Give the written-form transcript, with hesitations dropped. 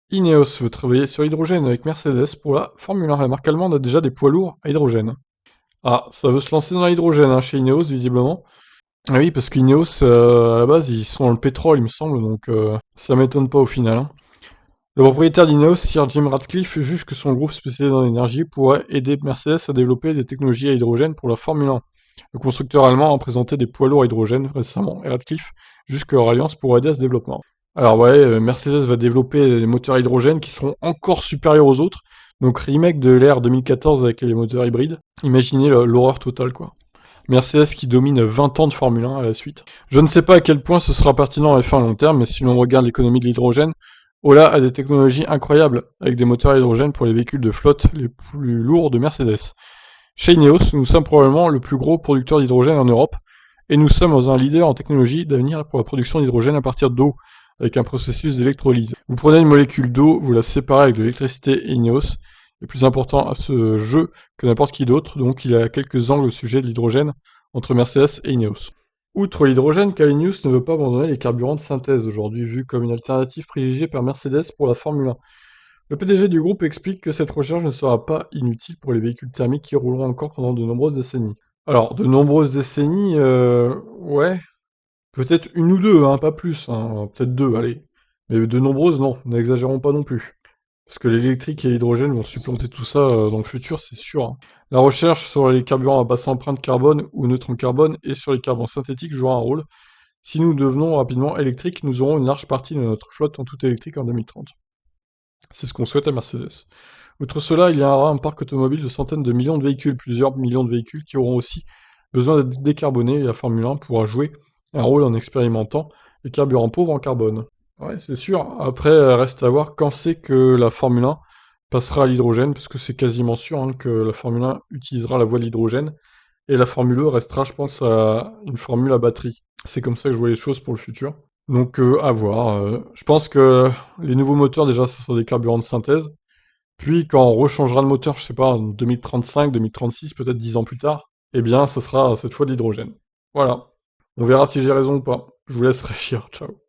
Ineos veut travailler sur l'hydrogène avec Mercedes pour la Formule 1. La marque allemande a déjà des poids lourds à hydrogène. Ah, ça veut se lancer dans l'hydrogène hein, chez Ineos, visiblement. Ah oui, parce qu'Ineos, à la base, ils sont dans le pétrole, il me semble, donc ça m'étonne pas au final, hein. Le propriétaire d'Ineos, Sir Jim Ratcliffe, juge que son groupe spécialisé dans l'énergie pourrait aider Mercedes à développer des technologies à hydrogène pour la Formule 1. Le constructeur allemand a présenté des poids lourds à hydrogène récemment, et Ratcliffe juge que leur alliance pourrait aider à ce développement. Alors ouais, Mercedes va développer des moteurs à hydrogène qui seront encore supérieurs aux autres, donc remake de l'ère 2014 avec les moteurs hybrides. Imaginez l'horreur totale quoi. Mercedes qui domine 20 ans de Formule 1 à la suite. Je ne sais pas à quel point ce sera pertinent à la fin à long terme, mais si l'on regarde l'économie de l'hydrogène, Ola a des technologies incroyables, avec des moteurs à hydrogène pour les véhicules de flotte les plus lourds de Mercedes. Chez Ineos, nous sommes probablement le plus gros producteur d'hydrogène en Europe, et nous sommes un leader en technologie d'avenir pour la production d'hydrogène à partir d'eau, avec un processus d'électrolyse. Vous prenez une molécule d'eau, vous la séparez avec de l'électricité et Ineos, est plus important à ce jeu que n'importe qui d'autre, donc il y a quelques angles au sujet de l'hydrogène entre Mercedes et Ineos. Outre l'hydrogène, Calinius ne veut pas abandonner les carburants de synthèse, aujourd'hui vus comme une alternative privilégiée par Mercedes pour la Formule 1. Le PDG du groupe explique que cette recherche ne sera pas inutile pour les véhicules thermiques qui rouleront encore pendant de nombreuses décennies. Alors, de nombreuses décennies, ouais, peut-être une ou deux, hein, pas plus, hein, peut-être deux, allez. Mais de nombreuses, non, n'exagérons pas non plus. Parce que l'électrique et l'hydrogène vont supplanter tout ça dans le futur, c'est sûr, hein. La recherche sur les carburants à basse empreinte carbone ou neutre en carbone et sur les carburants synthétiques jouera un rôle. Si nous devenons rapidement électriques, nous aurons une large partie de notre flotte en tout électrique en 2030. C'est ce qu'on souhaite à Mercedes. Outre cela, il y aura un parc automobile de centaines de millions de véhicules, plusieurs millions de véhicules qui auront aussi besoin d'être décarbonés et la Formule 1 pourra jouer un rôle en expérimentant les carburants pauvres en carbone. Ouais, c'est sûr. Après, reste à voir quand c'est que la Formule 1 passera à l'hydrogène, parce que c'est quasiment sûr hein, que la Formule 1 utilisera la voie de l'hydrogène, et la Formule E restera, je pense, à une formule à batterie. C'est comme ça que je vois les choses pour le futur. Donc, à voir. Je pense que les nouveaux moteurs, déjà, ce sera des carburants de synthèse. Puis, quand on rechangera le moteur, je sais pas, en 2035, 2036, peut-être 10 ans plus tard, eh bien, ce sera cette fois de l'hydrogène. Voilà. On verra si j'ai raison ou pas. Je vous laisse réfléchir. Ciao.